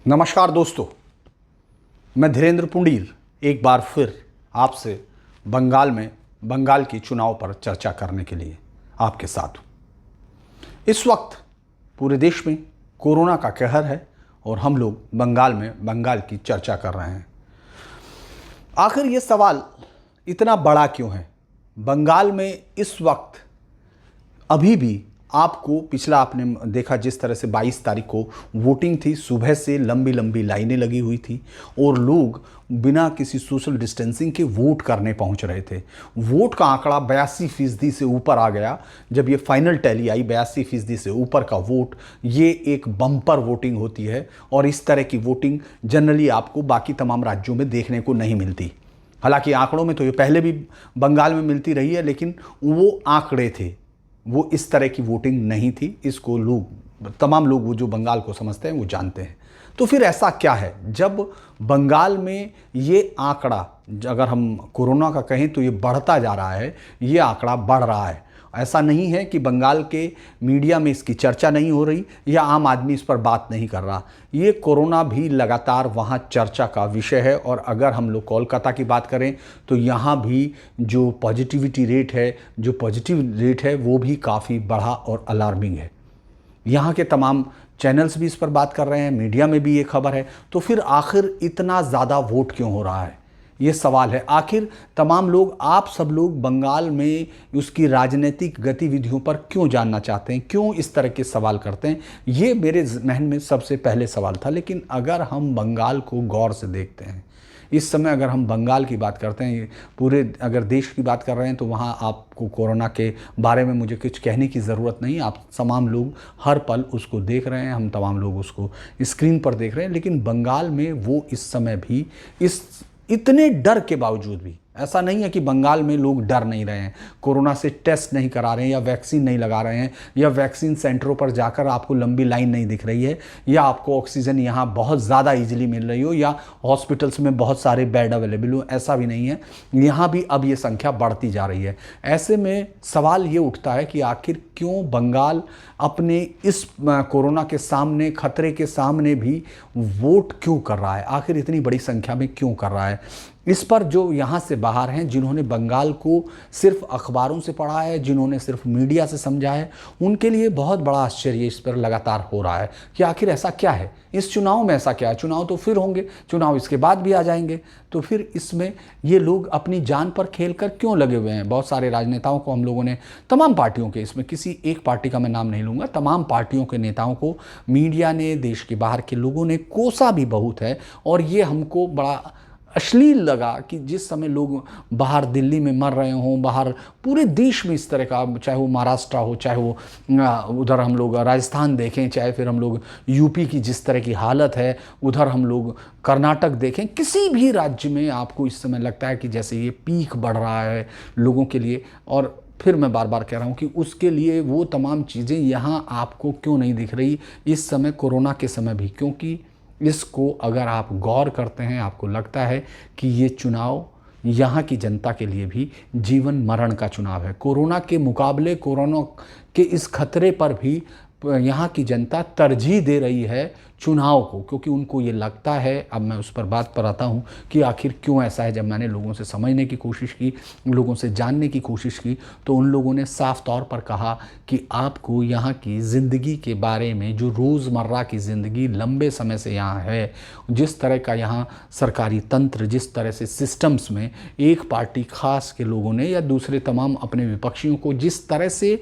नमस्कार दोस्तों, मैं धीरेन्द्र पुंडीर एक बार फिर आपसे बंगाल में बंगाल की चुनाव पर चर्चा करने के लिए आपके साथ हूँ। इस वक्त पूरे देश में कोरोना का कहर है और हम लोग बंगाल में बंगाल की चर्चा कर रहे हैं। आखिर ये सवाल इतना बड़ा क्यों है? बंगाल में इस वक्त अभी भी आपको पिछला आपने देखा जिस तरह से 22 तारीख को वोटिंग थी, सुबह से लंबी लंबी लाइनें लगी हुई थी और लोग बिना किसी सोशल डिस्टेंसिंग के वोट करने पहुंच रहे थे। वोट का आंकड़ा 82% से ऊपर आ गया। जब ये फाइनल टैली आई 82% से ऊपर का वोट, ये एक बम्पर वोटिंग होती है और इस तरह की वोटिंग जनरली आपको बाकी तमाम राज्यों में देखने को नहीं मिलती। हालांकि आंकड़ों में तो ये पहले भी बंगाल में मिलती रही है, लेकिन वो आंकड़े थे, वो इस तरह की वोटिंग नहीं थी। इसको तमाम लोग वो जो बंगाल को समझते हैं वो जानते हैं। तो फिर ऐसा क्या है जब बंगाल में ये आंकड़ा, अगर हम कोरोना का कहें तो ये बढ़ता जा रहा है, ये आंकड़ा बढ़ रहा है। ऐसा नहीं है कि बंगाल के मीडिया में इसकी चर्चा नहीं हो रही या आम आदमी इस पर बात नहीं कर रहा। ये कोरोना भी लगातार वहाँ चर्चा का विषय है। और अगर हम लोग कोलकाता की बात करें तो यहाँ भी जो पॉजिटिविटी रेट है, जो पॉजिटिव रेट है, वो भी काफ़ी बढ़ा और अलार्मिंग है। यहाँ के तमाम चैनल्स भी इस पर बात कर रहे हैं, मीडिया में भी ये खबर है। तो फिर आखिर इतना ज़्यादा वोट क्यों हो रहा है, ये सवाल है। आखिर तमाम लोग, आप सब लोग बंगाल में उसकी राजनीतिक गतिविधियों पर क्यों जानना चाहते हैं, क्यों इस तरह के सवाल करते हैं, ये मेरे जहन में सबसे पहले सवाल था। लेकिन अगर हम बंगाल को गौर से देखते हैं, इस समय अगर हम बंगाल की बात करते हैं, पूरे अगर देश की बात कर रहे हैं, तो वहाँ आपको कोरोना के बारे में मुझे कुछ कहने की ज़रूरत नहीं। आप तमाम लोग हर पल उसको देख रहे हैं, हम तमाम लोग उसको स्क्रीन पर देख रहे हैं। लेकिन बंगाल में वो इस समय भी इतने डर के बावजूद भी, ऐसा नहीं है कि बंगाल में लोग डर नहीं रहे हैं, कोरोना से टेस्ट नहीं करा रहे हैं या वैक्सीन नहीं लगा रहे हैं, या वैक्सीन सेंटरों पर जाकर आपको लंबी लाइन नहीं दिख रही है, या आपको ऑक्सीजन यहाँ बहुत ज़्यादा इजीली मिल रही हो, या हॉस्पिटल्स में बहुत सारे बेड अवेलेबल हो, ऐसा भी नहीं है। यहाँ भी अब ये संख्या बढ़ती जा रही है। ऐसे में सवाल ये उठता है कि आखिर क्यों बंगाल अपने इस कोरोना के सामने, खतरे के सामने भी वोट क्यों कर रहा है, आखिर इतनी बड़ी संख्या में क्यों कर रहा है। इस पर जो यहाँ से बाहर हैं, जिन्होंने बंगाल को सिर्फ अखबारों से पढ़ा है, जिन्होंने सिर्फ मीडिया से समझा है, उनके लिए बहुत बड़ा आश्चर्य इस पर लगातार हो रहा है कि आखिर ऐसा क्या है, इस चुनाव में ऐसा क्या है। चुनाव तो फिर होंगे, चुनाव इसके बाद भी आ जाएंगे, तो फिर इसमें ये लोग अपनी जान पर खेल कर क्यों लगे हुए हैं। बहुत सारे राजनेताओं को हम लोगों ने, तमाम पार्टियों के, इसमें किसी एक पार्टी का मैं नाम नहीं लूँगा, तमाम पार्टियों के नेताओं को मीडिया ने, देश के बाहर के लोगों ने कोसा भी बहुत है। और ये हमको बड़ा अश्लील लगा कि जिस समय लोग बाहर दिल्ली में मर रहे हों, बाहर पूरे देश में इस तरह का, चाहे वो महाराष्ट्र हो, चाहे वो उधर हम लोग राजस्थान देखें, चाहे फिर हम लोग यूपी की जिस तरह की हालत है, उधर हम लोग कर्नाटक देखें, किसी भी राज्य में आपको इस समय लगता है कि जैसे ये पीक बढ़ रहा है लोगों के लिए। और फिर मैं बार बार कह रहा हूँ कि उसके लिए वो तमाम चीज़ें यहाँ आपको क्यों नहीं दिख रही इस समय, कोरोना के समय भी। क्योंकि इसको अगर आप गौर करते हैं, आपको लगता है कि ये चुनाव यहाँ की जनता के लिए भी जीवन मरण का चुनाव है। कोरोना के मुकाबले, कोरोना के इस खतरे पर भी यहाँ की जनता तरजीह दे रही है चुनाव को, क्योंकि उनको ये लगता है, अब मैं उस पर बात पर आता हूँ कि आखिर क्यों ऐसा है। जब मैंने लोगों से समझने की कोशिश की, लोगों से जानने की कोशिश की, तो उन लोगों ने साफ तौर पर कहा कि आपको यहाँ की ज़िंदगी के बारे में, जो रोज़मर्रा की ज़िंदगी लंबे समय से यहाँ है, जिस तरह का यहाँ सरकारी तंत्र, जिस तरह से सिस्टम्स में एक पार्टी खास के लोगों ने या दूसरे तमाम अपने विपक्षियों को जिस तरह से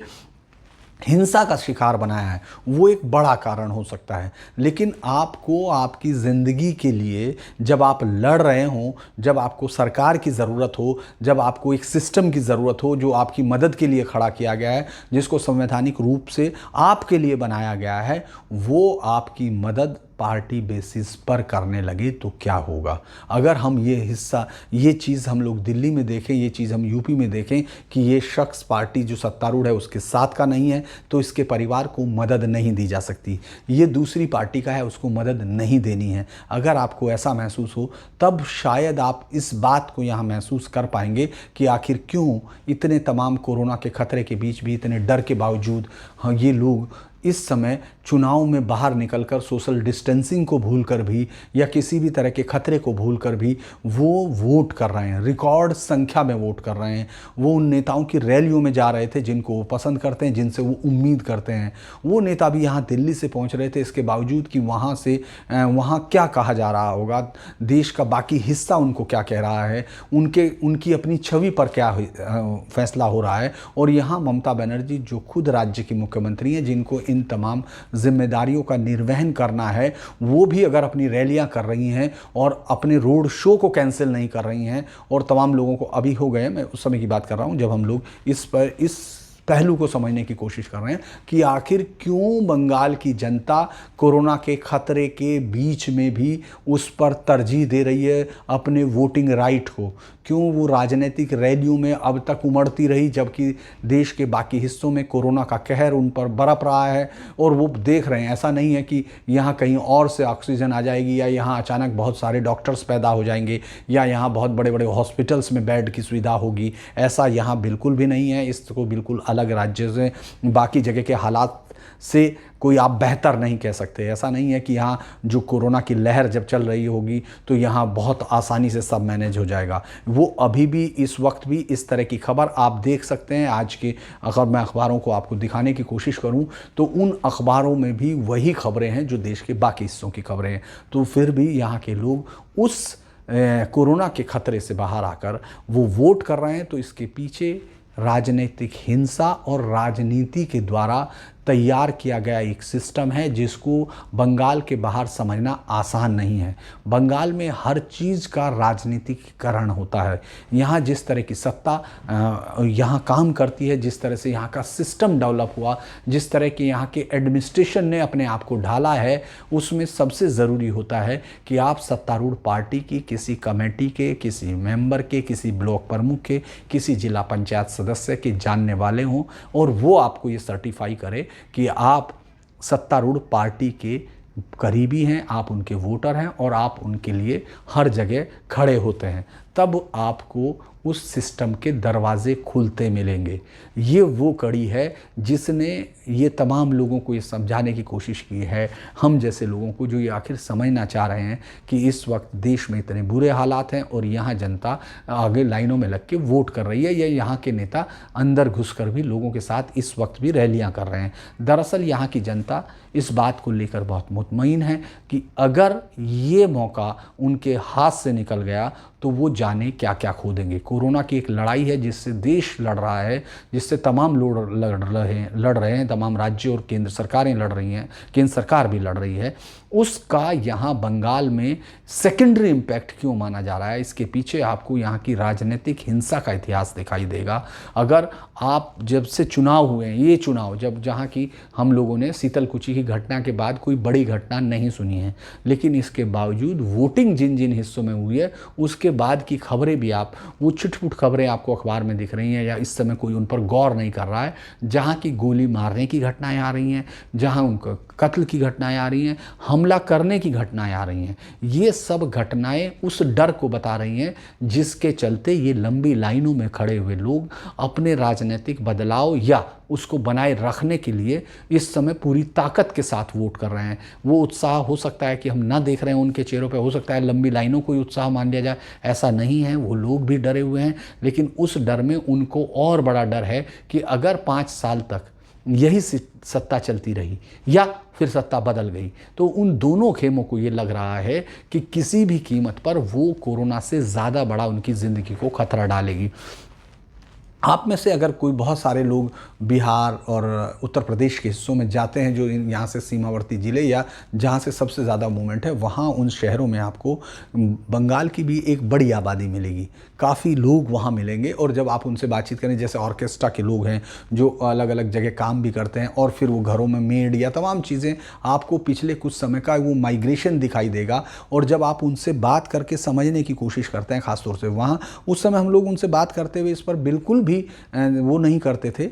हिंसा का शिकार बनाया है, वो एक बड़ा कारण हो सकता है। लेकिन आपको आपकी ज़िंदगी के लिए जब आप लड़ रहे हों, जब आपको सरकार की ज़रूरत हो, जब आपको एक सिस्टम की ज़रूरत हो जो आपकी मदद के लिए खड़ा किया गया है, जिसको संवैधानिक रूप से आपके लिए बनाया गया है, वो आपकी मदद पार्टी बेसिस पर करने लगे तो क्या होगा। अगर हम ये चीज़ हम लोग दिल्ली में देखें, ये चीज़ हम यूपी में देखें कि ये शख्स पार्टी जो सत्तारूढ़ है उसके साथ का नहीं है, तो इसके परिवार को मदद नहीं दी जा सकती। ये दूसरी पार्टी का है, उसको मदद नहीं देनी है। अगर आपको ऐसा महसूस हो, तब शायद आप इस बात को यहाँ महसूस कर पाएंगे कि आखिर क्यों इतने तमाम कोरोना के खतरे के बीच भी, इतने डर के बावजूद ये लोग इस समय चुनाव में बाहर निकलकर सोशल डिस्टेंसिंग को भूलकर भी या किसी भी तरह के खतरे को भूलकर भी वो वोट कर रहे हैं, रिकॉर्ड संख्या में वोट कर रहे हैं। वो उन नेताओं की रैलियों में जा रहे थे जिनको वो पसंद करते हैं, जिनसे वो उम्मीद करते हैं। वो नेता भी यहाँ दिल्ली से पहुँच रहे थे, इसके बावजूद कि वहाँ क्या कहा जा रहा होगा, देश का बाकी हिस्सा उनको क्या कह रहा है, उनकी अपनी छवि पर क्या फैसला हो रहा है। और यहाँ ममता बनर्जी जो खुद राज्य की मुख्यमंत्री हैं, जिनको इन तमाम जिम्मेदारियों का निर्वहन करना है, वो भी अगर अपनी रैलियां कर रही हैं और अपने रोड शो को कैंसिल नहीं कर रही हैं और तमाम लोगों को अभी हो गए, मैं उस समय की बात कर रहा हूं जब हम लोग इस पहलू को समझने की कोशिश कर रहे हैं कि आखिर क्यों बंगाल की जनता कोरोना के खतरे के बीच में भी उस पर तरजीह दे रही है अपने वोटिंग राइट को। क्यों वो राजनीतिक रैलियों में अब तक उमड़ती रही जबकि देश के बाकी हिस्सों में कोरोना का कहर उन पर बरप रहा है और वो देख रहे हैं। ऐसा नहीं है कि यहाँ कहीं और से ऑक्सीजन आ जाएगी या यहाँ अचानक बहुत सारे डॉक्टर्स पैदा हो जाएंगे या यहाँ बहुत बड़े बड़े हॉस्पिटल्स में बेड की सुविधा होगी। ऐसा यहाँ बिल्कुल भी नहीं है। इसको बिल्कुल अलग राज्य से, बाकी जगह के हालात से कोई आप बेहतर नहीं कह सकते। ऐसा नहीं है कि यहाँ जो कोरोना की लहर जब चल रही होगी तो यहाँ बहुत आसानी से सब मैनेज हो जाएगा। वो अभी भी इस वक्त भी इस तरह की खबर आप देख सकते हैं। आज के अगर मैं अखबारों को आपको दिखाने की कोशिश करूँ तो उन अखबारों में भी वही खबरें हैं जो देश के बाकी हिस्सों की खबरें हैं। तो फिर भी यहाँ के लोग उस कोरोना के खतरे से बाहर आकर वो वोट कर रहे हैं। तो इसके पीछे राजनीतिक हिंसा और राजनीति के द्वारा तैयार किया गया एक सिस्टम है जिसको बंगाल के बाहर समझना आसान नहीं है। बंगाल में हर चीज़ का राजनीतिकरण होता है। यहाँ जिस तरह की सत्ता यहाँ काम करती है, जिस तरह से यहाँ का सिस्टम डेवलप हुआ, जिस तरह के यहाँ के एडमिनिस्ट्रेशन ने अपने आप को ढाला है, उसमें सबसे ज़रूरी होता है कि आप सत्तारूढ़ पार्टी की किसी कमेटी के, किसी मेंबर के, किसी ब्लॉक प्रमुख के, किसी जिला पंचायत सदस्य के जानने वाले हों और वो आपको ये सर्टिफाई करे कि आप सत्तारूढ़ पार्टी के करीबी हैं, आप उनके वोटर हैं और आप उनके लिए हर जगह खड़े होते हैं। तब आपको उस सिस्टम के दरवाजे खुलते मिलेंगे। ये वो कड़ी है जिसने ये तमाम लोगों को ये समझाने की कोशिश की है, हम जैसे लोगों को जो ये आखिर समझना चाह रहे हैं कि इस वक्त देश में इतने बुरे हालात हैं और यहाँ जनता आगे लाइनों में लग के वोट कर रही है या यहाँ के नेता अंदर घुसकर भी लोगों के साथ इस वक्त भी रैलियाँ कर रहे हैं। दरअसल यहाँ की जनता इस बात को लेकर बहुत मुतमईन है कि अगर ये मौका उनके हाथ से निकल गया तो वो जाने क्या क्या खो देंगे। कोरोना की एक लड़ाई है जिससे देश लड़ रहा है, जिससे तमाम लोग लड़ रहे हैं, तमाम राज्य और केंद्र सरकारें लड़ रही हैं, केंद्र सरकार भी लड़ रही है। उसका यहाँ बंगाल में सेकेंडरी इम्पैक्ट क्यों माना जा रहा है, इसके पीछे आपको यहाँ की राजनीतिक हिंसा का इतिहास दिखाई देगा। अगर आप जब से चुनाव हुए हैं, ये चुनाव जब जहाँ की हम लोगों ने शीतलकुची की घटना के बाद कोई बड़ी घटना नहीं सुनी है, लेकिन इसके बावजूद वोटिंग जिन जिन हिस्सों में हुई है उसके बाद की खबरें भी आप वो छिटपुट खबरें आपको अखबार में दिख रही हैं या इस समय कोई उन पर गौर नहीं कर रहा है। जहाँ की गोली मारने की घटनाएं आ रही हैं, जहाँ उनका कत्ल की घटनाएं आ रही हैं, हमला करने की घटनाएं आ रही हैं, ये सब घटनाएं उस डर को बता रही हैं जिसके चलते ये लंबी लाइनों में खड़े हुए लोग अपने राजनीतिक बदलाव या उसको बनाए रखने के लिए इस समय पूरी ताकत के साथ वोट कर रहे हैं। वो उत्साह हो सकता है कि हम ना देख रहे हैं उनके चेहरों पे, हो सकता है लंबी लाइनों को ही उत्साह मान लिया जाए, ऐसा नहीं है। वो लोग भी डरे हुए हैं, लेकिन उस डर में उनको और बड़ा डर है कि अगर 5 साल तक यही सत्ता चलती रही या फिर सत्ता बदल गई तो उन दोनों खेमों को ये लग रहा है कि किसी भी कीमत पर वो कोरोना से ज़्यादा बड़ा उनकी ज़िंदगी को खतरा डालेगी। आप में से अगर कोई बहुत सारे लोग बिहार और उत्तर प्रदेश के हिस्सों में जाते हैं जो यहाँ से सीमावर्ती ज़िले या जहाँ से सबसे ज़्यादा मूवमेंट है, वहाँ उन शहरों में आपको बंगाल की भी एक बड़ी आबादी मिलेगी, काफ़ी लोग वहाँ मिलेंगे। और जब आप उनसे बातचीत करें, जैसे ऑर्केस्ट्रा के लोग हैं जो अलग अलग जगह काम भी करते हैं और फिर वो घरों में मेड या तमाम चीज़ें, आपको पिछले कुछ समय का वो माइग्रेशन दिखाई देगा। और जब आप उनसे बात करके समझने की कोशिश करते हैं, ख़ासतौर से वहाँ उस समय हम लोग उनसे बात करते हुए इस पर बिल्कुल भी वो नहीं करते थे,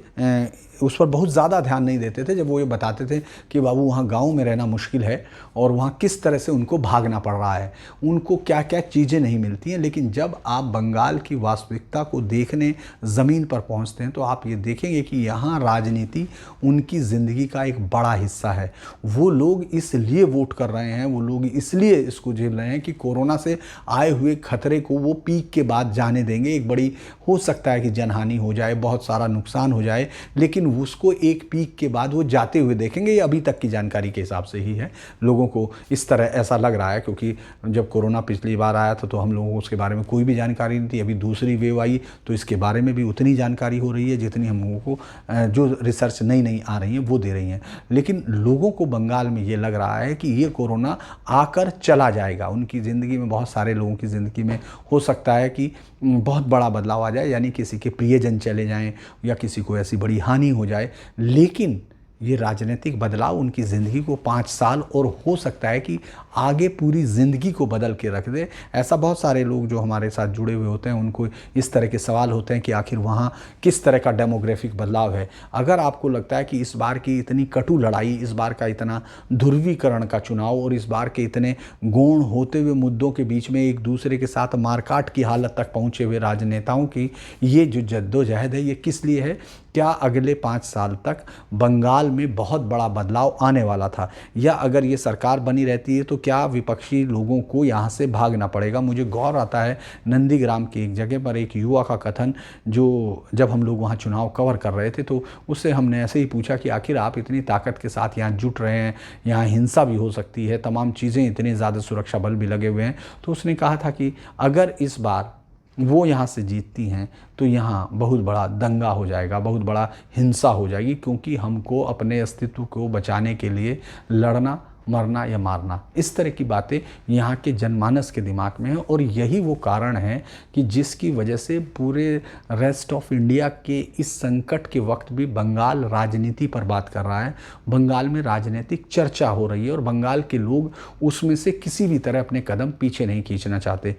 उस पर बहुत ज़्यादा ध्यान नहीं देते थे जब वो ये बताते थे कि बाबू वहाँ गांव में रहना मुश्किल है और वहाँ किस तरह से उनको भागना पड़ रहा है, उनको क्या क्या चीज़ें नहीं मिलती हैं। लेकिन जब आप बंगाल की वास्तविकता को देखने ज़मीन पर पहुँचते हैं तो आप ये देखेंगे कि यहाँ राजनीति उनकी ज़िंदगी का एक बड़ा हिस्सा है। वो लोग इसलिए वोट कर रहे हैं, वो लोग इसलिए इसको झेल रहे हैं कि कोरोना से आए हुए खतरे को वो पीक के बाद जाने देंगे। एक बड़ी हो सकता है कि जनहानि हो जाए, बहुत सारा नुकसान हो जाए, लेकिन उसको एक पीक के बाद वो जाते हुए देखेंगे। ये अभी तक की जानकारी के हिसाब से ही है, लोगों को इस तरह ऐसा लग रहा है, क्योंकि जब कोरोना पिछली बार आया था तो हम लोगों को उसके बारे में कोई भी जानकारी नहीं थी। अभी दूसरी वेव आई तो इसके बारे में भी उतनी जानकारी हो रही है जितनी हम लोगों को जो रिसर्च नई नई आ रही हैं वो दे रही हैं। लेकिन लोगों को बंगाल में ये लग रहा है कि ये कोरोना आकर चला जाएगा। उनकी ज़िंदगी में, बहुत सारे लोगों की ज़िंदगी में हो सकता है कि बहुत बड़ा बदलाव आ जाए, यानी किसी के प्रियजन चले जाएं या किसी को ऐसी बड़ी हानि हो जाए। लेकिन ये राजनीतिक बदलाव उनकी ज़िंदगी को 5 साल और हो सकता है कि आगे पूरी ज़िंदगी को बदल के रख दे। ऐसा बहुत सारे लोग जो हमारे साथ जुड़े हुए होते हैं उनको इस तरह के सवाल होते हैं कि आखिर वहाँ किस तरह का डेमोग्राफिक बदलाव है। अगर आपको लगता है कि इस बार की इतनी कटु लड़ाई, इस बार का इतना ध्रुवीकरण का चुनाव और इस बार के इतने गौण होते हुए मुद्दों के बीच में एक दूसरे के साथ मारकाट की हालत तक पहुँचे हुए राजनेताओं की ये जो जद्दोजहद है, ये किस लिए है? क्या अगले 5 साल तक बंगाल में बहुत बड़ा बदलाव आने वाला था? या अगर ये सरकार बनी रहती है तो क्या विपक्षी लोगों को यहाँ से भागना पड़ेगा? मुझे गौर आता है नंदीग्राम की एक जगह पर एक युवा का कथन, जो जब हम लोग वहाँ चुनाव कवर कर रहे थे तो उससे हमने ऐसे ही पूछा कि आखिर आप इतनी ताकत के साथ यहाँ जुट रहे हैं, यहाँ हिंसा भी हो सकती है, तमाम चीज़ें, इतने ज़्यादा सुरक्षा बल भी लगे हुए हैं। तो उसने कहा था कि अगर इस बार वो यहाँ से जीतती हैं तो यहाँ बहुत बड़ा दंगा हो जाएगा, बहुत बड़ा हिंसा हो जाएगी, क्योंकि हमको अपने अस्तित्व को बचाने के लिए लड़ना, मरना या मारना, इस तरह की बातें यहाँ के जनमानस के दिमाग में है। और यही वो कारण है कि जिसकी वजह से पूरे रेस्ट ऑफ इंडिया के इस संकट के वक्त भी बंगाल राजनीति पर बात कर रहा है, बंगाल में राजनीतिक चर्चा हो रही है और बंगाल के लोग उसमें से किसी भी तरह अपने कदम पीछे नहीं खींचना चाहते।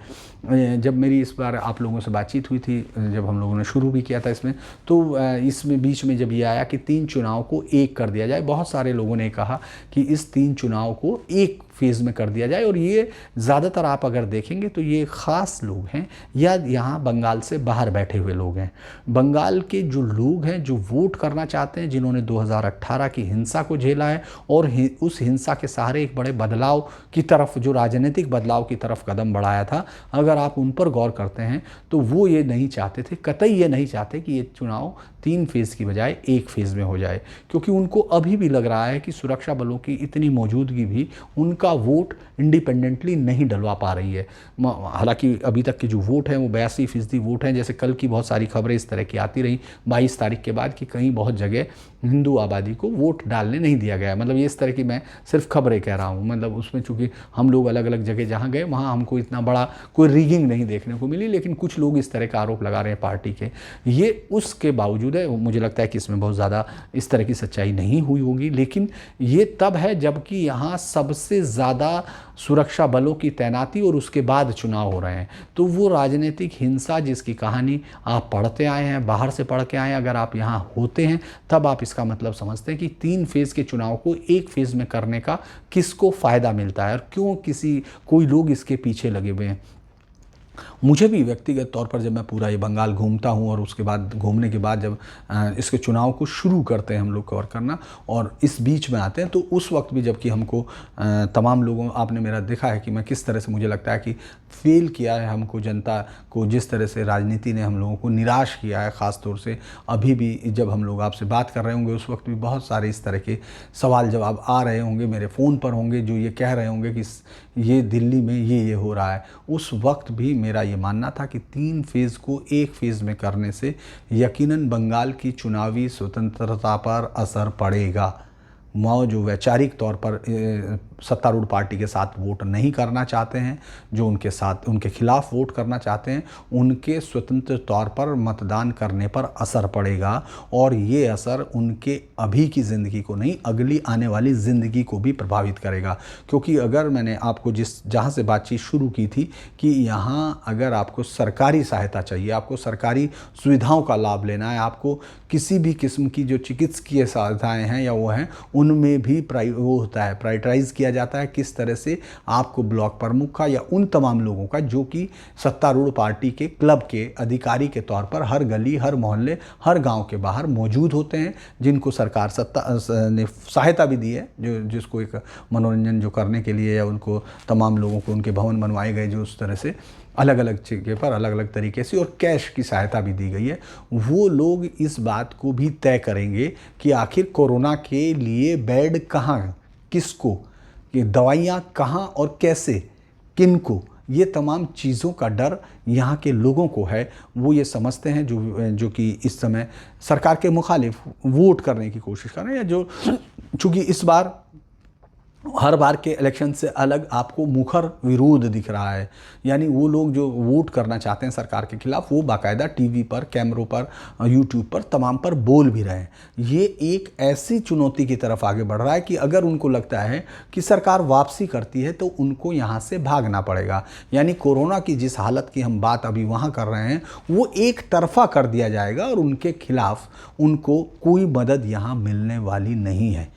जब मेरी इस बार आप लोगों से बातचीत हुई थी, जब हम लोगों ने शुरू भी किया था इसमें, तो इसमें बीच में जब ये आया कि 3 चुनाव को एक कर दिया जाए, बहुत सारे लोगों ने कहा कि इस 3 चुनाव को एक फेज़ में कर दिया जाए। और ये ज़्यादातर आप अगर देखेंगे तो ये ख़ास लोग हैं या यहाँ बंगाल से बाहर बैठे हुए लोग हैं। बंगाल के जो लोग हैं जो वोट करना चाहते हैं, जिन्होंने 2018 की हिंसा को झेला है और उस हिंसा के सहारे एक बड़े बदलाव की तरफ, जो राजनीतिक बदलाव की तरफ कदम बढ़ाया था, अगर आप उन पर गौर करते हैं तो वो ये नहीं चाहते थे, कतई ये नहीं चाहते कि ये चुनाव 3 फेज़ की बजाय 1 फेज़ में हो जाए, क्योंकि उनको अभी भी लग रहा है कि सुरक्षा बलों की इतनी मौजूदगी भी उनका वोट इंडिपेंडेंटली नहीं डलवा पा रही है। हालांकि अभी तक के जो वोट हैं वो 82% वोट हैं। जैसे कल की बहुत सारी खबरें इस तरह की आती रही 22 तारीख के बाद कि कहीं बहुत जगह हिंदू आबादी को वोट डालने नहीं दिया गया। मतलब ये इस तरह की, मैं सिर्फ खबरें कह रहा हूँ, मतलब उसमें चूँकि हम लोग अलग अलग जगह जहाँ गए वहाँ हमको इतना बड़ा कोई रिगिंग नहीं देखने को मिली, लेकिन कुछ लोग इस तरह का आरोप लगा रहे हैं पार्टी के। ये उसके बावजूद है, मुझे लगता है कि इसमें बहुत ज़्यादा इस तरह की सच्चाई नहीं हुई होगी, लेकिन ये तब है जबकि यहाँ सबसे ज़्यादा सुरक्षा बलों की तैनाती और उसके बाद चुनाव हो रहे हैं। तो वो राजनीतिक हिंसा जिसकी कहानी आप पढ़ते आए हैं, बाहर से पढ़ के आए हैं, अगर आप यहाँ होते हैं तब आप इसका मतलब समझते हैं कि 3 फेज़ के चुनाव को 1 फेज़ में करने का किसको फ़ायदा मिलता है और क्यों कोई लोग इसके पीछे लगे हुए हैं। मुझे भी व्यक्तिगत तौर पर जब मैं पूरा ये बंगाल घूमता हूँ और उसके बाद घूमने के बाद जब इसके चुनाव को शुरू करते हैं हम लोग कवर करना और इस बीच में आते हैं, तो उस वक्त भी जबकि हमको तमाम लोगों, आपने मेरा देखा है कि मैं किस तरह से, मुझे लगता है कि फेल किया है हमको, जनता को जिस तरह से राजनीति ने हम लोगों को निराश किया है। ख़ास तौर से अभी भी जब हम लोग आपसे बात कर रहे होंगे उस वक्त भी बहुत सारे इस तरह के सवाल जवाब आ रहे होंगे, मेरे फ़ोन पर होंगे, जो ये कह रहे होंगे कि ये दिल्ली में ये हो रहा है। उस वक्त भी मेरा ये मानना था कि 3 फेज़ को 1 फेज़ में करने से यकीनन बंगाल की चुनावी स्वतंत्रता पर असर पड़ेगा। माओ जो वैचारिक तौर पर सत्तारूढ़ पार्टी के साथ वोट नहीं करना चाहते हैं, जो उनके खिलाफ वोट करना चाहते हैं, उनके स्वतंत्र तौर पर मतदान करने पर असर पड़ेगा। और ये असर उनके अभी की ज़िंदगी को नहीं, अगली आने वाली ज़िंदगी को भी प्रभावित करेगा। क्योंकि अगर मैंने आपको जहाँ से बातचीत शुरू की थी कि यहाँ अगर आपको सरकारी सहायता चाहिए, आपको सरकारी सुविधाओं का लाभ लेना है, आपको किसी भी किस्म की जो चिकित्सकीय सुविधाएँ हैं या वो हैं, उनमें भी वो होता है, प्रायोरिटाइज़ किया जाता है किस तरह से आपको ब्लॉक प्रमुख का या उन तमाम लोगों का जो कि सत्तारूढ़ पार्टी के क्लब के अधिकारी के तौर पर हर गली, हर मोहल्ले, हर गांव के बाहर मौजूद होते हैं, जिनको सरकार ने सहायता भी दी है, जो जिसको एक मनोरंजन जो करने के लिए या उनको तमाम लोगों को उनके भवन बनवाए गए जो उस तरह से अलग अलग जगह पर अलग अलग तरीके से, और कैश की सहायता भी दी गई है। वो लोग इस बात को भी तय करेंगे कि आखिर कोरोना के लिए बेड कहाँ, किसको, कि दवाइयाँ कहाँ और कैसे, किनको, ये तमाम चीज़ों का डर यहाँ के लोगों को है। वो ये समझते हैं जो कि इस समय सरकार के मुखालिफ वोट करने की कोशिश कर रहे हैं, या जो चूँकि इस बार हर बार के इलेक्शन से अलग आपको मुखर विरोध दिख रहा है, यानी वो लोग जो वोट करना चाहते हैं सरकार के खिलाफ, वो बाकायदा टीवी पर, कैमरों पर, यूट्यूब पर, तमाम पर बोल भी रहे हैं। ये एक ऐसी चुनौती की तरफ आगे बढ़ रहा है कि अगर उनको लगता है कि सरकार वापसी करती है तो उनको यहाँ से भागना पड़ेगा, यानी कोरोना की जिस हालत की हम बात अभी वहाँ कर रहे हैं वो एक तरफा कर दिया जाएगा और उनके खिलाफ उनको कोई मदद यहाँ मिलने वाली नहीं है।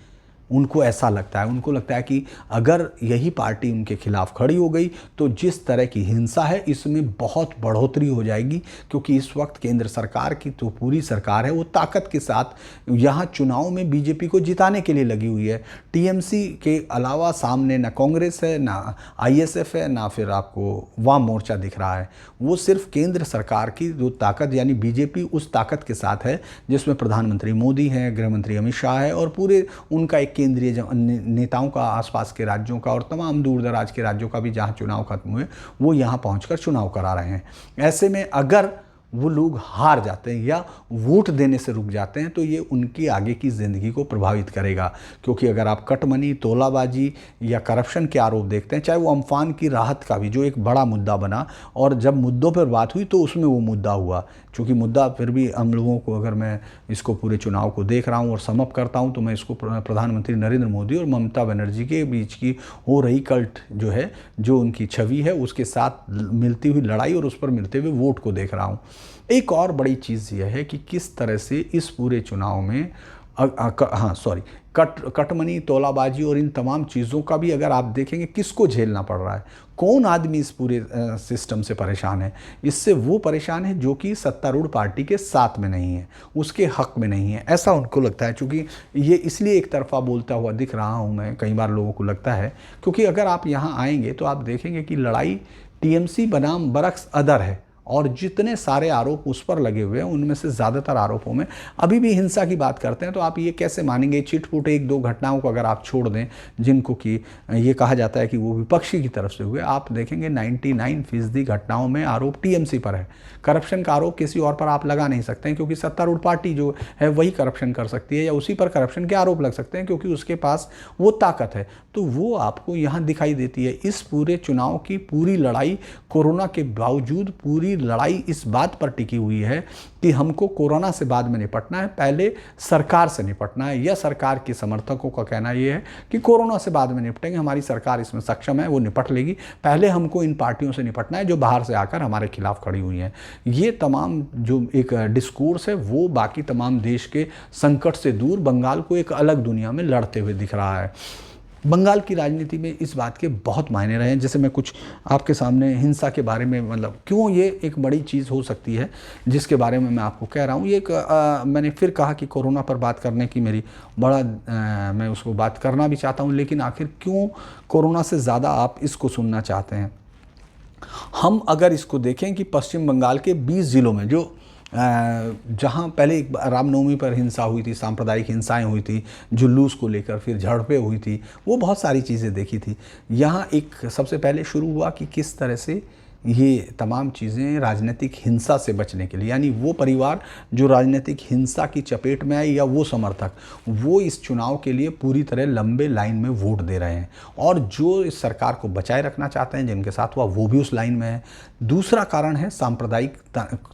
उनको ऐसा लगता है, उनको लगता है कि अगर यही पार्टी उनके खिलाफ खड़ी हो गई तो जिस तरह की हिंसा है इसमें बहुत बढ़ोतरी हो जाएगी, क्योंकि इस वक्त केंद्र सरकार की तो पूरी सरकार है वो ताकत के साथ यहाँ चुनाव में बीजेपी को जिताने के लिए लगी हुई है। टीएमसी के अलावा सामने ना कांग्रेस है, ना आईएसएफ है, ना फिर आपको वाम मोर्चा दिख रहा है। वो सिर्फ केंद्र सरकार की जो ताकत यानी बीजेपी उस ताकत के साथ है जिसमें प्रधानमंत्री मोदी हैं, गृहमंत्री अमित शाह है और पूरे उनका एक केंद्रीय नेताओं का, आसपास के राज्यों का और तमाम दूर दराज के राज्यों का भी जहां चुनाव खत्म हुए वो यहां पहुंचकर चुनाव करा रहे हैं। ऐसे में अगर वो लोग हार जाते हैं या वोट देने से रुक जाते हैं तो ये उनकी आगे की ज़िंदगी को प्रभावित करेगा, क्योंकि अगर आप कटमनी, तोलाबाजी या करप्शन के आरोप देखते हैं, चाहे वो अम्फान की राहत का भी जो एक बड़ा मुद्दा बना और जब मुद्दों पर बात हुई तो उसमें वो मुद्दा हुआ, चूँकि मुद्दा फिर भी हम लोगों को, अगर मैं इसको पूरे चुनाव को देख रहा हूँ और समअप करता हूँ तो मैं इसको प्रधानमंत्री नरेंद्र मोदी और ममता बनर्जी के बीच की हो रही कल्ट जो है, जो उनकी छवि है उसके साथ मिलती हुई लड़ाई और उस पर मिलते हुए वोट को देख रहा हूँ। एक और बड़ी चीज़ यह है कि किस तरह से इस पूरे चुनाव में कटमनी, तोलाबाजी और इन तमाम चीज़ों का भी अगर आप देखेंगे किसको झेलना पड़ रहा है, कौन आदमी इस पूरे सिस्टम से परेशान है। इससे वो परेशान है जो कि सत्तारूढ़ पार्टी के साथ में नहीं है, उसके हक में नहीं है, ऐसा उनको लगता है। चूँकि ये इसलिए एक तरफा बोलता हुआ दिख रहा हूँ मैं, कई बार लोगों को लगता है, क्योंकि अगर आप यहाँ आएंगे तो आप देखेंगे कि लड़ाई टीएमसी बनाम बरक्स अदर है और जितने सारे आरोप उस पर लगे हुए हैं उनमें से ज़्यादातर आरोपों में अभी भी हिंसा की बात करते हैं। तो आप ये कैसे मानेंगे, चिटपुट एक दो घटनाओं को अगर आप छोड़ दें जिनको कि ये कहा जाता है कि वो विपक्षी की तरफ से हुए, आप देखेंगे 99% घटनाओं में आरोप टीएमसी पर है। करप्शन का आरोप किसी और पर आप लगा नहीं सकते हैं, क्योंकि सत्तारूढ़ पार्टी जो है वही करप्शन कर सकती है या उसी पर करप्शन के आरोप लग सकते हैं क्योंकि उसके पास वो ताकत है। तो वो आपको यहाँ दिखाई देती है। इस पूरे चुनाव की पूरी लड़ाई कोरोना के बावजूद पूरी लड़ाई इस बात पर टिकी हुई है कि हमको कोरोना से बाद में निपटना है, पहले सरकार से निपटना है। या सरकार के समर्थकों का कहना यह है कि कोरोना से बाद में निपटेंगे, हमारी सरकार इसमें सक्षम है, वो निपट लेगी, पहले हमको इन पार्टियों से निपटना है जो बाहर से आकर हमारे खिलाफ खड़ी हुई हैं। ये तमाम जो एक डिस्कोर्स है वो बाकी तमाम देश के संकट से दूर बंगाल को एक अलग दुनिया में लड़ते हुए दिख रहा है। बंगाल की राजनीति में इस बात के बहुत मायने रहे हैं। जैसे मैं कुछ आपके सामने हिंसा के बारे में, मतलब क्यों ये एक बड़ी चीज़ हो सकती है जिसके बारे में मैं आपको कह रहा हूँ। ये एक मैंने फिर कहा कि कोरोना पर बात करने की मेरी मैं उसको बात करना भी चाहता हूँ, लेकिन आखिर क्यों कोरोना से ज़्यादा आप इसको सुनना चाहते हैं। हम अगर इसको देखें कि पश्चिम बंगाल के 20 ज़िलों में जो जहाँ पहले एक रामनवमी पर हिंसा हुई थी, सांप्रदायिक हिंसाएं हुई थी, जुलूस को लेकर फिर झड़पें हुई थी, वो बहुत सारी चीज़ें देखी थी। यहाँ एक सबसे पहले शुरू हुआ कि किस तरह से ये तमाम चीज़ें राजनीतिक हिंसा से बचने के लिए, यानी वो परिवार जो राजनीतिक हिंसा की चपेट में आए या वो समर्थक, वो इस चुनाव के लिए पूरी तरह लंबे लाइन में वोट दे रहे हैं और जो इस सरकार को बचाए रखना चाहते हैं जिनके साथ हुआ वो भी उस लाइन में है। दूसरा कारण है सांप्रदायिक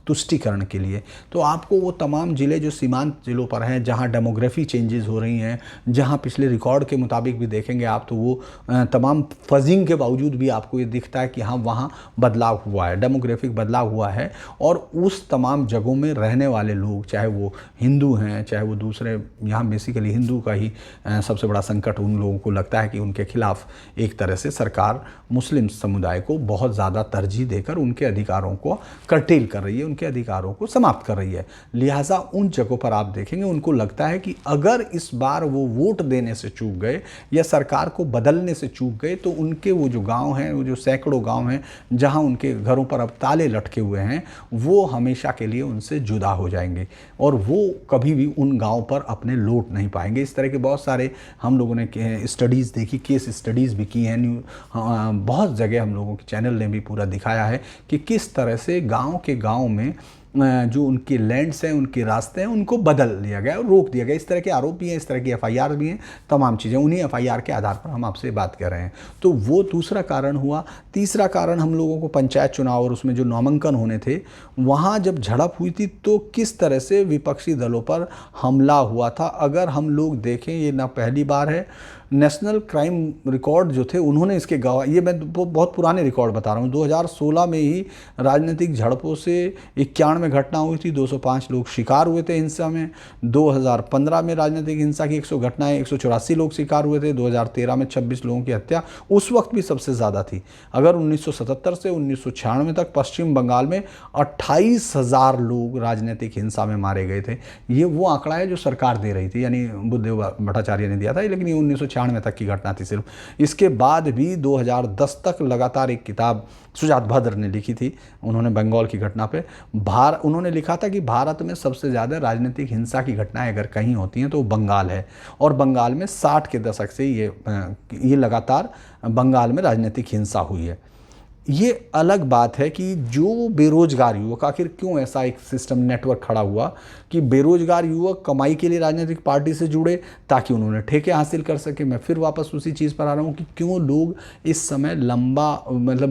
तुष्टीकरण के लिए। तो आपको वो तमाम ज़िले जो सीमांत ज़िलों पर हैं, जहाँ डेमोग्राफी चेंजेस हो रही हैं, जहाँ पिछले रिकॉर्ड के मुताबिक भी देखेंगे आप तो वो तमाम फजिंग के बावजूद भी आपको ये दिखता है कि हाँ वहाँ बदलाव बदलाव हुआ है, डेमोग्राफिक बदलाव हुआ है। और उस तमाम जगहों में रहने वाले लोग, चाहे वो हिंदू हैं, चाहे वो दूसरे, यहाँ बेसिकली हिंदू का ही सबसे बड़ा संकट उन लोगों को लगता है कि उनके खिलाफ एक तरह से सरकार मुस्लिम समुदाय को बहुत ज़्यादा तरजीह देकर उनके अधिकारों को कर्टेल कर रही है, उनके अधिकारों को समाप्त कर रही है। लिहाजा उन जगहों पर आप देखेंगे उनको लगता है कि अगर इस बार वो वोट देने से चूक गए या सरकार को बदलने से चूक गए तो उनके वो जो गांव हैं, वो जो सैकड़ों गांव हैं जहां उनके घरों पर अब ताले लटके हुए हैं, वो हमेशा के लिए उनसे जुदा हो जाएंगे और वो कभी भी उन गांव पर अपने लौट नहीं पाएंगे। इस तरह के बहुत सारे हम लोगों ने स्टडीज़ देखी, केस स्टडीज़ भी की हैं, बहुत जगह हम लोगों के चैनल ने भी पूरा दिखाया है कि किस तरह से गाँव के गाँव में जो उनके लैंड्स हैं, उनके रास्ते हैं, उनको बदल दिया गया और रोक दिया गया। इस तरह के आरोप भी हैं, इस तरह की एफआईआर भी हैं, तमाम चीज़ें उन्हीं एफआईआर के आधार पर हम आपसे बात कर रहे हैं। तो वो दूसरा कारण हुआ। तीसरा कारण हम लोगों को पंचायत चुनाव और उसमें जो नामांकन होने थे, वहाँ जब झड़प हुई थी तो किस तरह से विपक्षी दलों पर हमला हुआ था। अगर हम लोग देखें, ये ना पहली बार है, नेशनल क्राइम रिकॉर्ड जो थे उन्होंने इसके गवाह, ये मैं बहुत पुराने रिकॉर्ड बता रहा हूँ, 2016 में ही राजनीतिक झड़पों से 91 घटना हुई थी, 205 लोग शिकार हुए थे हिंसा में। 2015 में राजनीतिक हिंसा की 100 घटनाएं, 184 लोग शिकार हुए थे। 2013 में 26 लोगों की हत्या उस वक्त भी सबसे ज़्यादा थी। अगर 1977 से 1996 तक पश्चिम बंगाल में 28,000 लोग राजनीतिक हिंसा में मारे गए थे। ये वो आंकड़ा है जो सरकार दे रही थी, यानी बुद्धदेव भट्टाचार्य ने दिया था, लेकिन ये 1996 तक की घटना थी सिर्फ। इसके बाद भी 2010 तक लगातार एक किताब सुजात भद्र ने लिखी थी, उन्होंने बंगाल की घटना पे उन्होंने लिखा था कि भारत में सबसे ज़्यादा राजनीतिक हिंसा की घटनाएं अगर कहीं होती हैं तो बंगाल है। और बंगाल में 60 के दशक से ये लगातार बंगाल में राजनीतिक हिंसा हुई है। ये अलग बात है कि जो बेरोजगार युवक, आखिर क्यों ऐसा एक सिस्टम नेटवर्क खड़ा हुआ कि बेरोजगार युवक कमाई के लिए राजनीतिक पार्टी से जुड़े ताकि उन्होंने ठेके हासिल कर सके। मैं फिर वापस उसी चीज़ पर आ रहा हूँ कि क्यों लोग इस समय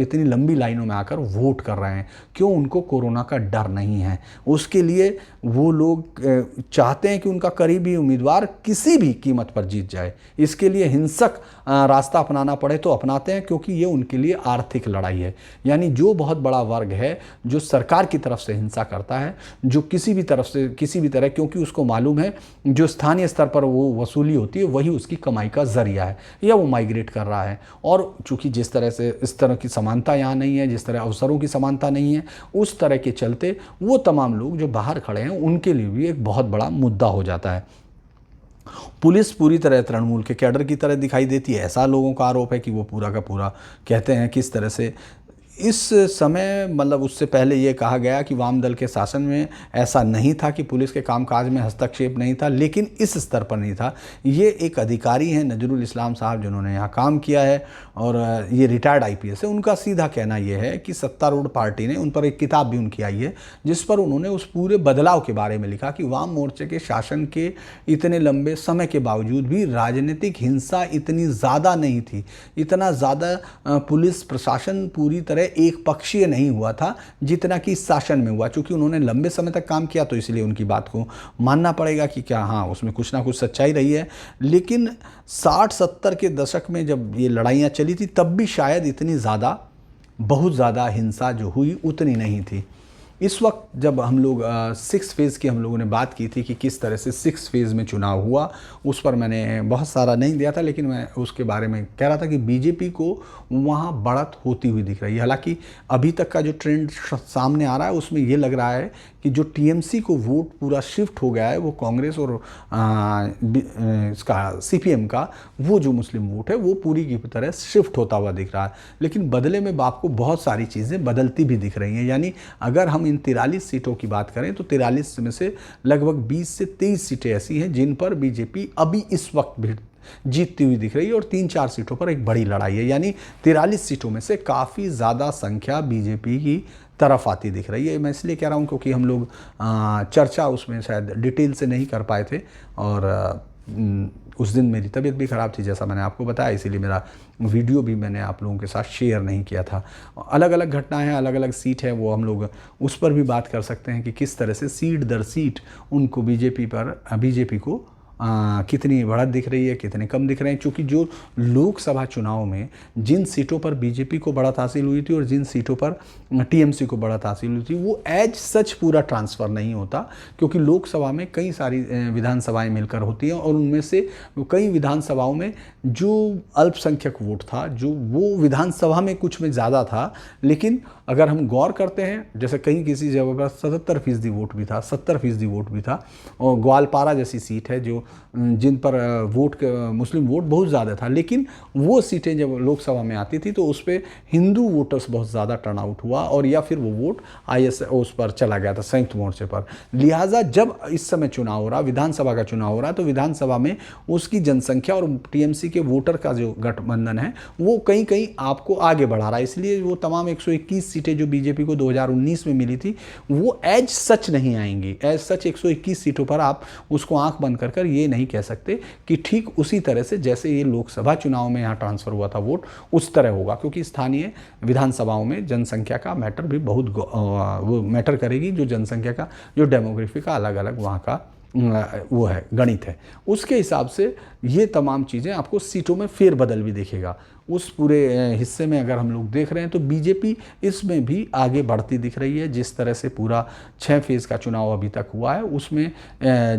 इतनी लंबी लाइनों में आकर वोट कर रहे हैं, क्यों उनको कोरोना का डर नहीं है। उसके लिए वो लोग चाहते हैं कि उनका करीबी उम्मीदवार किसी भी कीमत पर जीत जाए। इसके लिए हिंसक रास्ता अपनाना पड़े तो अपनाते हैं, क्योंकि ये उनके लिए आर्थिक लड़ाई है। यानी जो बहुत बड़ा वर्ग है जो सरकार की तरफ से हिंसा करता है, जो किसी भी तरह, क्योंकि उसको मालूम है जो स्थानीय स्तर पर वो वसूली होती है वही उसकी कमाई का जरिया है, या वो माइग्रेट कर रहा है। और चूंकि जिस तरह से इस तरह की समानता यहाँ नहीं है, जिस तरह अवसरों की समानता नहीं है, उस तरह के चलते वो तमाम लोग जो बाहर खड़े हैं उनके लिए भी एक बहुत बड़ा मुद्दा हो जाता है। पुलिस पूरी तरह तृणमूल के कैडर की तरह दिखाई देती है, ऐसा लोगों का आरोप है कि वो पूरा का पूरा कहते हैं किस तरह से इस समय, उससे पहले ये कहा गया कि वाम दल के शासन में ऐसा नहीं था कि पुलिस के कामकाज में हस्तक्षेप नहीं था, लेकिन इस स्तर पर नहीं था। ये एक अधिकारी हैं नजरुल इस्लाम साहब जिन्होंने यहाँ काम किया है और ये रिटायर्ड आईपीएस है। उनका सीधा कहना ये है कि सत्तारूढ़ पार्टी ने, उन पर एक किताब भी उनकी आई है जिस पर उन्होंने उस पूरे बदलाव के बारे में लिखा कि वाम मोर्चे के शासन के इतने लंबे समय के बावजूद भी राजनीतिक हिंसा इतनी ज़्यादा नहीं थी, इतना ज़्यादा पुलिस प्रशासन पूरी तरह एक पक्षीय नहीं हुआ था जितना कि इस शासन में हुआ। चूंकि उन्होंने लंबे समय तक काम किया तो इसलिए उनकी बात को मानना पड़ेगा कि क्या हाँ उसमें कुछ ना कुछ सच्चाई रही है। लेकिन 60-70 के दशक में जब ये लड़ाइयाँ चली थी तब भी शायद इतनी ज़्यादा, बहुत ज़्यादा हिंसा जो हुई उतनी नहीं थी। इस वक्त जब हम लोग 6 फेज़ की हम लोगों ने बात की थी कि किस तरह से 6 फेज़ में चुनाव हुआ, उस पर मैंने बहुत सारा नहीं दिया था, लेकिन मैं उसके बारे में कह रहा था कि बीजेपी को वहाँ बढ़त होती हुई दिख रही है। हालांकि अभी तक का जो ट्रेंड सामने आ रहा है उसमें ये लग रहा है कि जो टीएमसी को वोट पूरा शिफ्ट हो गया है, वो कांग्रेस और इसका सीपीएम का वो जो मुस्लिम वोट है वो पूरी की तरह शिफ्ट होता हुआ दिख रहा है। लेकिन बदले में आपको बहुत सारी चीज़ें बदलती भी दिख रही हैं। यानी अगर हम इन 43 सीटों की बात करें तो 43 में से लगभग 20 से 23 सीटें ऐसी हैं जिन पर बीजेपी अभी इस वक्त भी जीतती हुई दिख रही है और 3-4 सीटों पर एक बड़ी लड़ाई है। यानी 43 सीटों में से काफ़ी ज़्यादा संख्या बीजेपी की तरफ आती दिख रही है। मैं इसलिए कह रहा हूँ क्योंकि हम लोग चर्चा उसमें शायद डिटेल से नहीं कर पाए थे और उस दिन मेरी तबीयत भी ख़राब थी जैसा मैंने आपको बताया, इसीलिए मेरा वीडियो भी मैंने आप लोगों के साथ शेयर नहीं किया था। अलग अलग घटनाएं हैं, अलग अलग सीट है, वो हम लोग उस पर भी बात कर सकते हैं कि किस तरह से सीट दर सीट उनको बीजेपी को कितनी बढ़त दिख रही है, कितने कम दिख रहे हैं। क्योंकि जो लोकसभा चुनाव में जिन सीटों पर बीजेपी को बढ़त हासिल हुई थी और जिन सीटों पर टीएमसी को बढ़त हासिल हुई थी, वो एज सच पूरा ट्रांसफ़र नहीं होता, क्योंकि लोकसभा में कई सारी विधानसभाएं मिलकर होती हैं और उनमें से कई विधानसभाओं में जो अल्पसंख्यक वोट था, जो वो विधानसभा में कुछ में ज़्यादा था, लेकिन अगर हम गौर करते हैं, जैसे कहीं किसी जगह पर 77% वोट भी था, 70% वोट भी था, और ग्वालपारा जैसी सीट है जो जिन पर मुस्लिम वोट बहुत ज़्यादा था, लेकिन वो सीटें जब लोकसभा में आती थी तो उस पर हिंदू वोटर्स बहुत ज़्यादा टर्नआउट हुआ, और या फिर वो वोट उस पर चला गया था, संयुक्त मोर्चे पर। लिहाजा जब इस समय चुनाव हो रहा, विधानसभा का चुनाव हो रहा, तो विधानसभा में उसकी जनसंख्या और टीएमसी के वोटर का जो गठबंधन है वो कहीं कहीं आपको आगे बढ़ा रहा है। इसलिए वो तमाम 121 सीटें जो बीजेपी को 2019 में मिली थी वो एज सच नहीं आएंगी। एज सच 121 सीटों पर आप उसको आंख बंद कर ये नहीं कह सकते कि ठीक उसी तरह से जैसे ये लोकसभा चुनाव में यहाँ ट्रांसफर हुआ था वोट, उस तरह होगा, क्योंकि स्थानीय विधानसभाओं में जनसंख्या का मैटर भी बहुत वो मैटर करेगी। जो जनसंख्या का जो डेमोग्राफी का अलग अलग वहाँ का वो है, गणित है, उसके हिसाब से ये तमाम चीज़ें आपको सीटों में फेरबदल भी देखेगा। उस पूरे हिस्से में अगर हम लोग देख रहे हैं तो बीजेपी इसमें भी आगे बढ़ती दिख रही है। जिस तरह से पूरा 6 फेज़ का चुनाव अभी तक हुआ है उसमें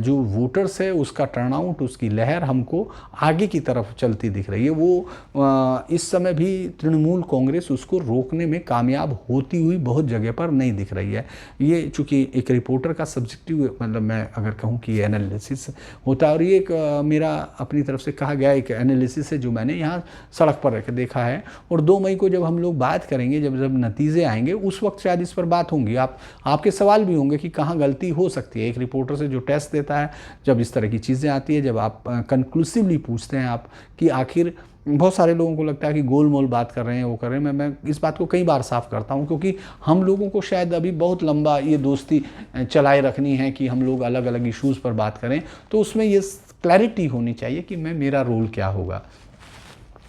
जो वोटर्स है उसका टर्नआउट, उसकी लहर हमको आगे की तरफ चलती दिख रही है। वो इस समय भी तृणमूल कांग्रेस उसको रोकने में कामयाब होती हुई बहुत जगह पर नहीं दिख रही है। ये चूँकि एक रिपोर्टर का सब्जेक्टिव, मतलब मैं अगर कहूँ कि एनालिसिस होता है, और ये एक मेरा अपनी तरफ से कहा गया एक एनालिसिस है जो मैंने यहाँ सड़क पर रख देखा है। और 2 मई को जब हम लोग बात करेंगे, जब नतीजे आएंगे, उस वक्त शायद इस पर बात होंगी। आपके सवाल भी होंगे कि कहाँ गलती हो सकती है। एक रिपोर्टर से जो टेस्ट देता है, जब इस तरह की चीज़ें आती है, जब आप कंक्लूसिवली पूछते हैं आप कि आखिर, बहुत सारे लोगों को लगता है कि गोलमोल बात कर रहे हैं, वो कर रहे हैं। मैं इस बात को कई बार साफ करता हूं, क्योंकि हम लोगों को शायद अभी बहुत लंबा ये दोस्ती चलाए रखनी है कि हम लोग अलग अलग इश्यूज़ पर बात करें, तो उसमें ये क्लैरिटी होनी चाहिए कि मेरा रोल क्या होगा,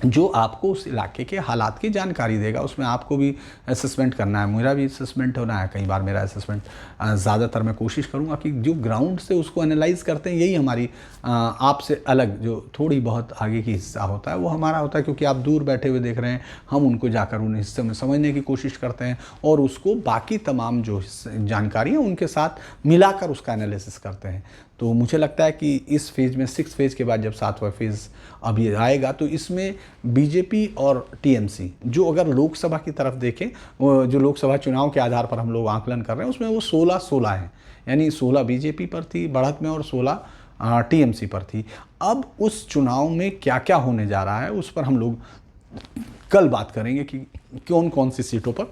जो आपको उस इलाके के हालात की जानकारी देगा। उसमें आपको भी असेसमेंट करना है, मेरा भी असेसमेंट होना है। कई बार मेरा असेसमेंट, ज़्यादातर मैं कोशिश करूँगा कि जो ग्राउंड से उसको एनालाइज करते हैं, यही हमारी आपसे अलग जो थोड़ी बहुत आगे की हिस्सा होता है वो हमारा होता है, क्योंकि आप दूर बैठे हुए देख रहे हैं, हम उनको जाकर उन हिस्से में समझने की कोशिश करते हैं और उसको बाकी तमाम जो जानकारी है उनके साथ मिलाकर उसका एनालिसिस करते हैं। तो मुझे लगता है कि इस फेज़ में 6 फेज़ के बाद जब 7वां फेज़ अब ये आएगा, तो इसमें बीजेपी और टीएमसी, जो अगर लोकसभा की तरफ देखें, जो लोकसभा चुनाव के आधार पर हम लोग आकलन कर रहे हैं, उसमें वो 16-16 हैं, यानी 16 बीजेपी पर थी बढ़त में और 16 टीएमसी पर थी। अब उस चुनाव में क्या क्या होने जा रहा है उस पर हम लोग कल बात करेंगे कि कौन कौन सी सीटों पर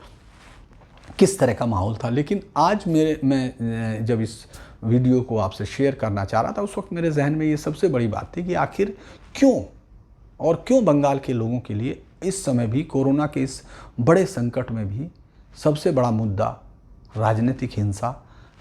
किस तरह का माहौल था। लेकिन आज मैं जब इस वीडियो को आपसे शेयर करना चाह रहा था, उस वक्त मेरे जहन में ये सबसे बड़ी बात थी कि आखिर क्यों बंगाल के लोगों के लिए इस समय भी, कोरोना के इस बड़े संकट में भी, सबसे बड़ा मुद्दा राजनीतिक हिंसा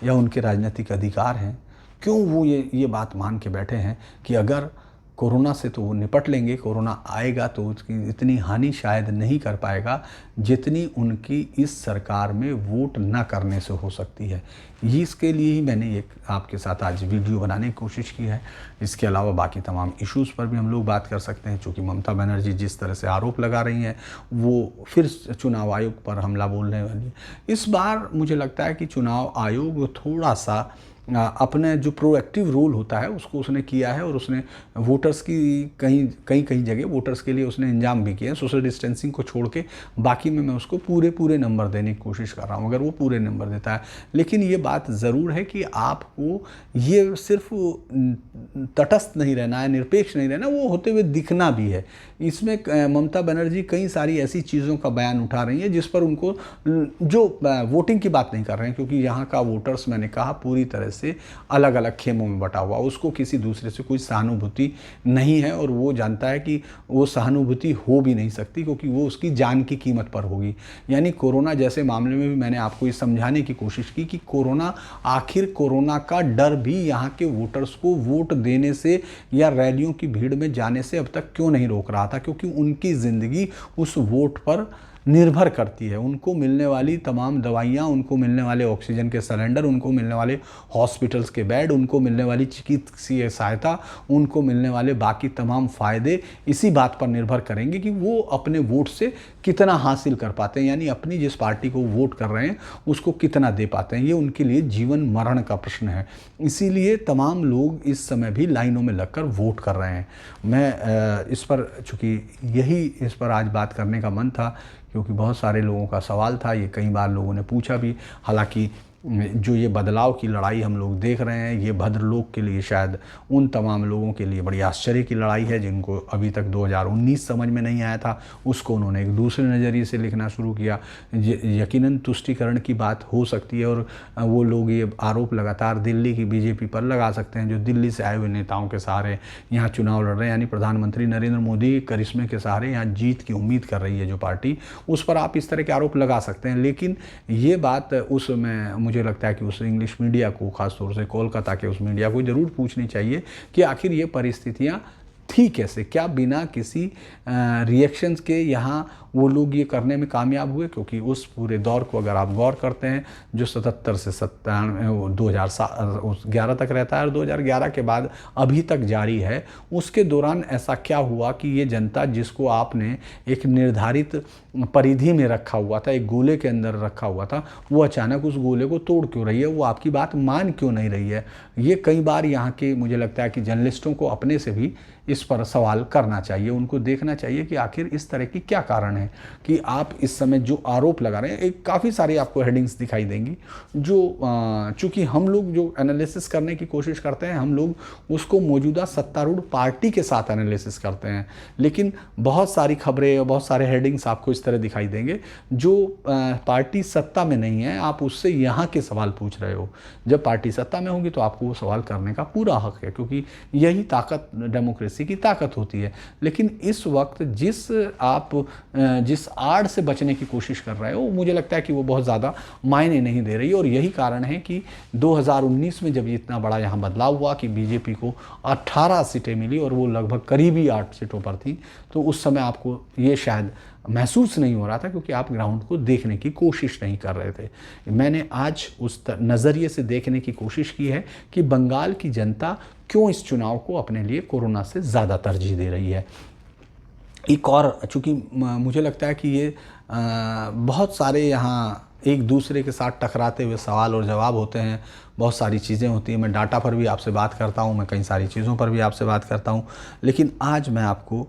या उनके राजनीतिक अधिकार हैं। क्यों वो ये बात मान के बैठे हैं कि अगर कोरोना से तो वो निपट लेंगे, कोरोना आएगा तो उसकी इतनी हानि शायद नहीं कर पाएगा जितनी उनकी इस सरकार में वोट ना करने से हो सकती है। इसके लिए ही मैंने एक आपके साथ आज वीडियो बनाने की कोशिश की है। इसके अलावा बाकी तमाम इश्यूज़ पर भी हम लोग बात कर सकते हैं, क्योंकि ममता बनर्जी जिस तरह से आरोप लगा रही हैं वो फिर चुनाव आयोग पर हमला बोलने वाली है। इस बार मुझे लगता है कि चुनाव आयोग थोड़ा सा अपने जो प्रोएक्टिव रोल होता है उसको उसने किया है, और उसने वोटर्स की कई जगह वोटर्स के लिए उसने इंतजाम भी किए हैं। सोशल डिस्टेंसिंग को छोड़ के बाकी में मैं उसको पूरे नंबर देने की कोशिश कर रहा हूँ, अगर वो पूरे नंबर देता है। लेकिन ये बात ज़रूर है कि आपको ये सिर्फ तटस्थ नहीं रहना है, निरपेक्ष नहीं रहना, वो होते हुए दिखना भी है। इसमें ममता बनर्जी कई सारी ऐसी चीज़ों का बयान उठा रही है जिस पर उनको, जो वोटिंग की बात नहीं कर रहे हैं, क्योंकि यहाँ का वोटर्स, मैंने कहा, पूरी तरह से अलग अलग खेमों में बटा हुआ, उसको किसी दूसरे से कोई सहानुभूति नहीं है, और वो जानता है कि वो सहानुभूति हो भी नहीं सकती, क्योंकि वो उसकी जान की कीमत पर होगी। यानी कोरोना जैसे मामले में भी मैंने आपको ये समझाने की कोशिश की कि आखिर कोरोना का डर भी यहाँ के वोटर्स को वोट देने से या रैलियों की भीड़ में जाने से अब तक क्यों नहीं रोक रहा था, क्योंकि उनकी ज़िंदगी उस वोट पर निर्भर करती है। उनको मिलने वाली तमाम दवाइयाँ, उनको मिलने वाले ऑक्सीजन के सिलेंडर, उनको मिलने वाले हॉस्पिटल्स के बेड, उनको मिलने वाली चिकित्सीय सहायता, उनको मिलने वाले बाकी तमाम फ़ायदे इसी बात पर निर्भर करेंगे कि वो अपने वोट से कितना हासिल कर पाते हैं, यानी अपनी जिस पार्टी को वोट कर रहे हैं उसको कितना दे पाते हैं। ये उनके लिए जीवन मरण का प्रश्न है। इसीलिए तमाम लोग इस समय भी लाइनों में लगकर वोट कर रहे हैं। मैं इस पर, चूँकि यही इस पर आज बात करने का मन था, क्योंकि बहुत सारे लोगों का सवाल था, ये कई बार लोगों ने पूछा भी। हालांकि जो ये बदलाव की लड़ाई हम लोग देख रहे हैं, ये भद्रलोक के लिए, शायद उन तमाम लोगों के लिए बड़ी आश्चर्य की लड़ाई है जिनको अभी तक 2019 समझ में नहीं आया था, उसको उन्होंने एक दूसरे नज़रिए से लिखना शुरू किया। यकीनन तुष्टिकरण की बात हो सकती है, और वो लोग ये आरोप लगातार दिल्ली की बीजेपी पर लगा सकते हैं, जो दिल्ली से आए हुए नेताओं के सहारे यहाँ चुनाव लड़ रहे हैं, यानी प्रधानमंत्री नरेंद्र मोदी के करिश्मे के सहारे यहाँ जीत की उम्मीद कर रही है जो पार्टी, उस पर आप इस तरह के आरोप लगा सकते हैं। लेकिन ये बात उसमें मुझे लगता है कि उस इंग्लिश मीडिया को, खासतौर से कोलकाता के उस मीडिया को ज़रूर पूछनी चाहिए कि आखिर ये परिस्थितियाँ थी कैसे, क्या बिना किसी रिएक्शंस के यहाँ वो लोग ये करने में कामयाब हुए। क्योंकि उस पूरे दौर को अगर आप गौर करते हैं, जो 77 से 2011 तक रहता है और 2011 के बाद अभी तक जारी है, उसके दौरान ऐसा क्या हुआ कि ये जनता, जिसको आपने एक निर्धारित परिधि में रखा हुआ था, एक गोले के अंदर रखा हुआ था, वो अचानक उस गोले को तोड़ क्यों रही है, वो आपकी बात मान क्यों नहीं रही है। ये कई बार यहाँ के, मुझे लगता है कि जर्नलिस्टों को अपने से भी इस पर सवाल करना चाहिए। उनको देखना चाहिए कि आखिर इस तरह की क्या कारण है कि आप इस समय जो आरोप लगा रहे हैं, एक काफ़ी सारी आपको हेडिंग्स दिखाई देंगी, जो चूँकि हम लोग जो एनालिसिस करने की कोशिश करते हैं, हम लोग उसको मौजूदा सत्तारूढ़ पार्टी के साथ एनालिसिस करते हैं, लेकिन बहुत सारी खबरें और बहुत सारे हेडिंग्स आपको इस तरह दिखाई देंगे जो पार्टी सत्ता में नहीं है, आप उससे यहाँ के सवाल पूछ रहे हो। जब पार्टी सत्ता में होगी तो आपको वो सवाल करने का पूरा हक है, क्योंकि यही ताकत, डेमोक्रेसी की ताकत होती है। लेकिन इस वक्त जिस आड़ से बचने की कोशिश कर रहे हो, मुझे लगता है कि वो बहुत ज़्यादा मायने नहीं दे रही है। और यही कारण है कि 2019 में जब इतना बड़ा यहाँ बदलाव हुआ कि बीजेपी को 18 सीटें मिली और वो लगभग करीबी 8 सीटों पर थी, तो उस समय आपको ये शायद महसूस नहीं हो रहा था, क्योंकि आप ग्राउंड को देखने की कोशिश नहीं कर रहे थे। मैंने आज उस नज़रिए से देखने की कोशिश की है कि बंगाल की जनता क्यों इस चुनाव को अपने लिए कोरोना से ज़्यादा तरजीह दे रही है। एक और, चूँकि मुझे लगता है कि ये बहुत सारे यहाँ एक दूसरे के साथ टकराते हुए सवाल और जवाब होते हैं, बहुत सारी चीज़ें होती हैं। मैं डाटा पर भी आपसे बात करता हूँ, मैं कई सारी चीज़ों पर भी आपसे बात करता हूँ, लेकिन आज मैं आपको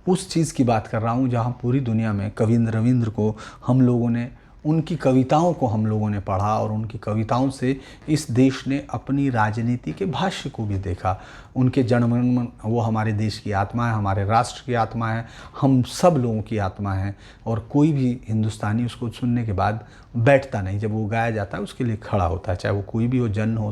उस चीज़ की बात कर रहा हूँ जहाँ पूरी दुनिया में कविंद्र रविंद्र को हम लोगों ने, उनकी कविताओं को हम लोगों ने पढ़ा, और उनकी कविताओं से इस देश ने अपनी राजनीति के भाष्य को भी देखा। उनके जनगण, वो हमारे देश की आत्मा है, हमारे राष्ट्र की आत्मा है, हम सब लोगों की आत्मा है, और कोई भी हिंदुस्तानी उसको सुनने के बाद बैठता नहीं। जब वो गाया जाता है उसके लिए खड़ा होता है, चाहे वो कोई भी हो, जन हो,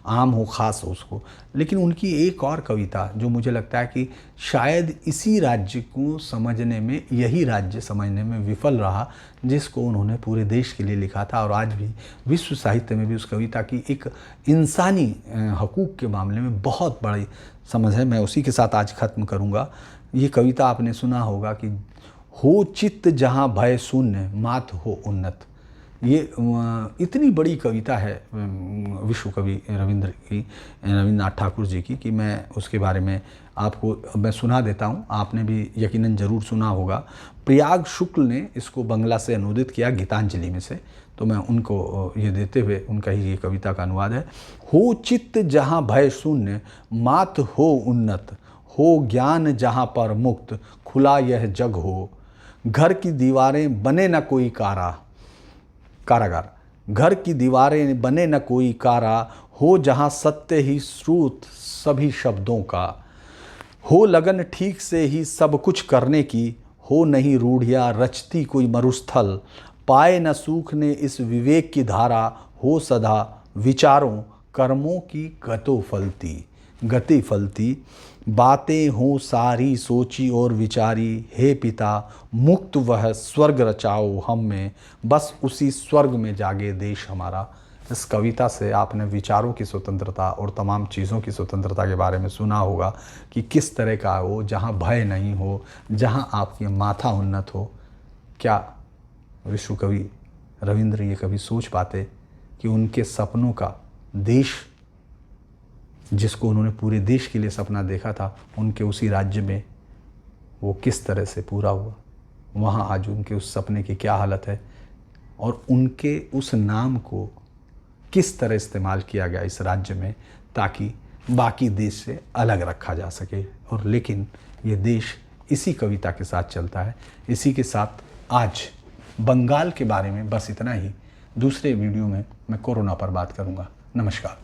आम हो, ख़ास हो उसको। लेकिन उनकी एक और कविता जो मुझे लगता है कि शायद इसी राज्य को समझने में, यही राज्य समझने में विफल रहा जिसको उन्होंने पूरे देश के लिए लिखा था, और आज भी विश्व साहित्य में भी उस कविता की एक इंसानी हकूक़ के मामले में बहुत बड़ी समझ है। मैं उसी के साथ आज ख़त्म करूँगा। ये कविता आपने सुना होगा कि हो चित्त जहाँ भय शून्य, मात हो उन्नत। ये इतनी बड़ी कविता है विश्व कवि रविंद्रनाथ ठाकुर जी की, कि मैं उसके बारे में आपको मैं सुना देता हूँ। आपने भी यकीनन ज़रूर सुना होगा। प्रयाग शुक्ल ने इसको बंगला से अनुदित किया, गीतांजलि में से, तो मैं उनको ये देते हुए उनका ही ये कविता का अनुवाद है। हो चित्त जहाँ भय शून्य, मात हो उन्नत, हो ज्ञान जहाँ पर मुक्त, खुला यह जग हो। घर की दीवारें बने न कोई कारागार, घर की दीवारें बने न कोई कारा, हो जहाँ सत्य ही स्रोत सभी शब्दों का। हो लगन ठीक से ही सब कुछ करने की, हो नहीं रूढ़िया रचती कोई मरुस्थल। पाए न सूखने इस विवेक की धारा, हो सदा विचारों कर्मों की गति फलती। बातें हो सारी सोची और विचारी, हे पिता मुक्त वह स्वर्ग रचाओ हम में, बस उसी स्वर्ग में जागे देश हमारा। इस कविता से आपने विचारों की स्वतंत्रता और तमाम चीज़ों की स्वतंत्रता के बारे में सुना होगा कि किस तरह का हो, जहाँ भय नहीं हो, जहाँ आपकी माथा उन्नत हो। क्या विश्व कवि रविंद्र ये कभी सोच पाते कि उनके सपनों का देश, जिसको उन्होंने पूरे देश के लिए सपना देखा था, उनके उसी राज्य में वो किस तरह से पूरा हुआ। वहाँ आज उनके उस सपने की क्या हालत है और उनके उस नाम को किस तरह इस्तेमाल किया गया इस राज्य में ताकि बाकी देश से अलग रखा जा सके। और लेकिन ये देश इसी कविता के साथ चलता है। इसी के साथ आज बंगाल के बारे में बस इतना ही। दूसरे वीडियो में मैं कोरोना पर बात करूँगा। नमस्कार।